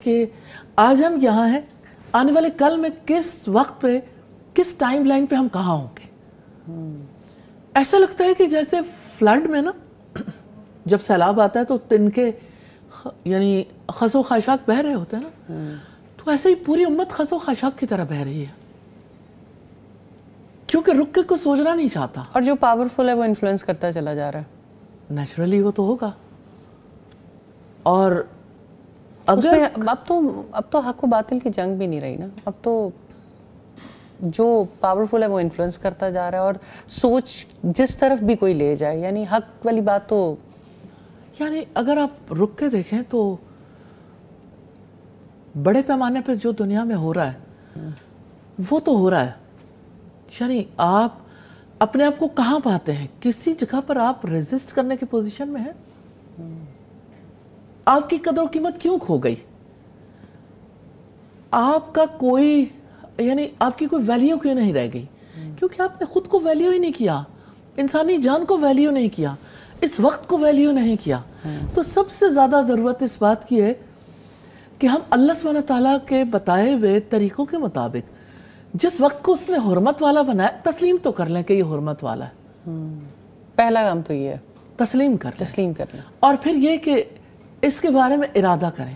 کہ آج ہم یہاں ہیں، آنے والے کل میں کس وقت پہ کس ٹائم لائن پہ ہم کہاں ہوں گے. ایسا لگتا ہے کہ جیسے فلڈ میں نا جب سیلاب آتا ہے تو تنکے یعنی خس و خاشاک بہہ رہے ہوتے ہیں نا، تو ایسے ہی پوری امت خس و خاشاک کی طرح بہہ رہی ہے کیونکہ رک کے کوئی سوچنا نہیں چاہتا. اور جو پاورفل ہے وہ انفلوئنس کرتا چلا جا رہا ہے. نیچرلی وہ تو ہوگا. اور اگر اب تو حق و باطل کی جنگ بھی نہیں رہی نا. اب تو جو پاورفل ہے وہ انفلوئنس کرتا جا رہا ہے اور سوچ جس طرف بھی کوئی لے جائے، یعنی حق والی بات تو یعنی اگر آپ رک کے دیکھیں تو بڑے پیمانے پہ جو دنیا میں ہو رہا ہے وہ تو ہو رہا ہے. یعنی آپ اپنے آپ کو کہاں پاتے ہیں؟ کسی جگہ پر آپ ریزسٹ کرنے کی پوزیشن میں ہیں؟ آپ کی قدر و قیمت کیوں کھو گئی؟ آپ کا کوئی یعنی آپ کی کوئی ویلیو کیوں نہیں رہ گئی؟ کیونکہ آپ نے خود کو ویلیو ہی نہیں کیا، انسانی جان کو ویلیو نہیں کیا، اس وقت کو ویلیو نہیں کیا. تو سب سے زیادہ ضرورت اس بات کی ہے کہ ہم اللہ سبحانہ تعالیٰ کے بتائے ہوئے طریقوں کے مطابق جس وقت کو اس نے حرمت والا بنایا تسلیم تو کر لیں کہ یہ حرمت والا ہے. پہلا کام تو یہ ہے تسلیم کر لیں. اور پھر یہ کہ اس کے بارے میں ارادہ کریں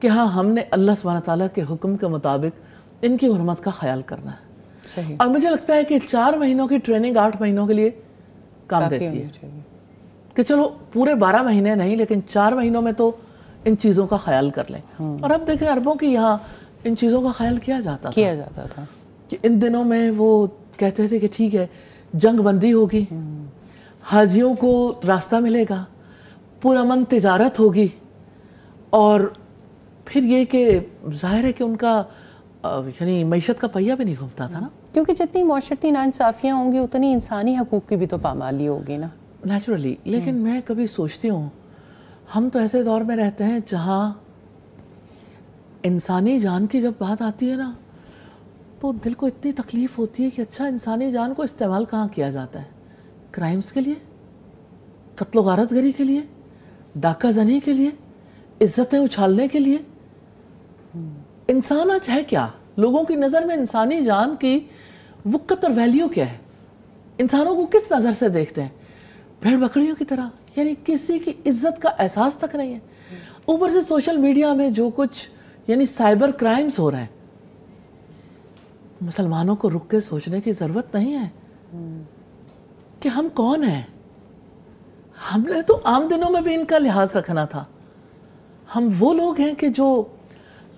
کہ ہاں ہم نے اللہ سبحانہ تعالیٰ کے حکم کے مطابق ان کی حرمت کا خیال کرنا ہے. صحیح. اور مجھے لگتا ہے کہ 4 مہینوں کی ٹریننگ 8 مہینوں کے لیے کام دیتی ہے کہ چلو پورے 12 مہینے نہیں لیکن 4 مہینوں میں تو ان چیزوں کا خیال کر لیں. اور اب دیکھیں عربوں کی یہاں ان چیزوں کا خیال کیا جاتا تھا کہ ان دنوں میں وہ کہتے تھے کہ ٹھیک ہے جنگ بندی ہوگی، حاجیوں کو راستہ ملے گا، پرامن تجارت ہوگی، اور پھر یہ کہ ظاہر ہے کہ ان کا یعنی معیشت کا پہیہ بھی نہیں گھومتا تھا نا، کیونکہ جتنی معاشرتی ناانصافیاں ہوں گی اتنی انسانی حقوق کی بھی تو پامالی ہوگی نا نیچرلی. لیکن میں کبھی سوچتی ہوں ہم تو ایسے دور میں رہتے ہیں جہاں انسانی جان کی جب بات آتی ہے نا تو دل کو اتنی تکلیف ہوتی ہے کہ اچھا انسانی جان کو استعمال کہاں کیا جاتا ہے؟ کرائمز کے لیے، قتل و غارت گری کے لیے، ڈاکہ زنی کے لیے، عزتیں اچھالنے کے لیے. انسان آج ہے کیا؟ لوگوں کی نظر میں انسانی جان کی وقت اور ویلیو کیا ہے؟ انسانوں کو کس نظر سے دیکھتے ہیں؟ بھیڑ بکریوں کی طرح. یعنی کسی کی عزت کا احساس تک نہیں ہے. اوپر سے سوشل میڈیا میں جو کچھ یعنی سائبر کرائمز ہو رہے ہیں، مسلمانوں کو رک کے سوچنے کی ضرورت نہیں ہے کہ ہم کون ہیں. ہم نے تو عام دنوں میں بھی ان کا لحاظ رکھنا تھا. ہم وہ لوگ ہیں کہ جو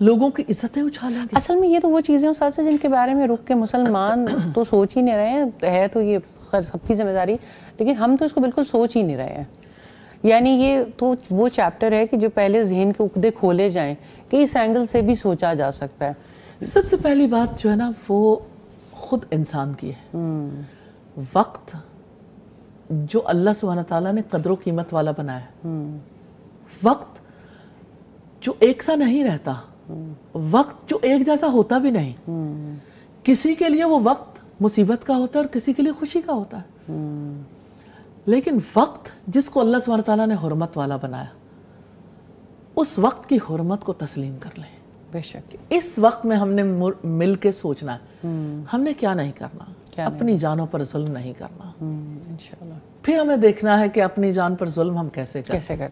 لوگوں کی عزتیں اچھالیں گے. اصل میں یہ تو وہ چیزیں ساتھ ہیں جن کے بارے میں رک کے مسلمان تو سوچ ہی نہیں رہے ہیں. ہے تو یہ خیر سب کی ذمہ داری، لیکن ہم تو اس کو بالکل سوچ ہی نہیں رہے ہیں. یعنی یہ تو وہ چیپٹر ہے کہ جو پہلے ذہن کے عقدے کھولے جائیں کہ اس اینگل سے بھی سوچا جا سکتا ہے. سب سے پہلی بات جو ہے نا وہ خود انسان کی ہے. وقت جو اللہ سبحانہ تعالیٰ نے قدر و قیمت والا بنایا، وقت جو ایک سا نہیں رہتا، وقت جو ایک جیسا ہوتا بھی نہیں. کسی کے لیے وہ وقت مصیبت کا ہوتا ہے اور کسی کے لیے خوشی کا ہوتا ہے. لیکن وقت جس کو اللہ سبحانہ تعالیٰ نے حرمت والا بنایا، اس وقت کی حرمت کو تسلیم کر لیں. بے شک اس وقت میں ہم نے مل کے سوچنا ہے ہم نے کیا نہیں کرنا. اپنی جانوں پر ظلم نہیں کرنا. انشاءاللہ. پھر ہمیں دیکھنا ہے کہ اپنی جان پر ظلم ہم کیسے کریں.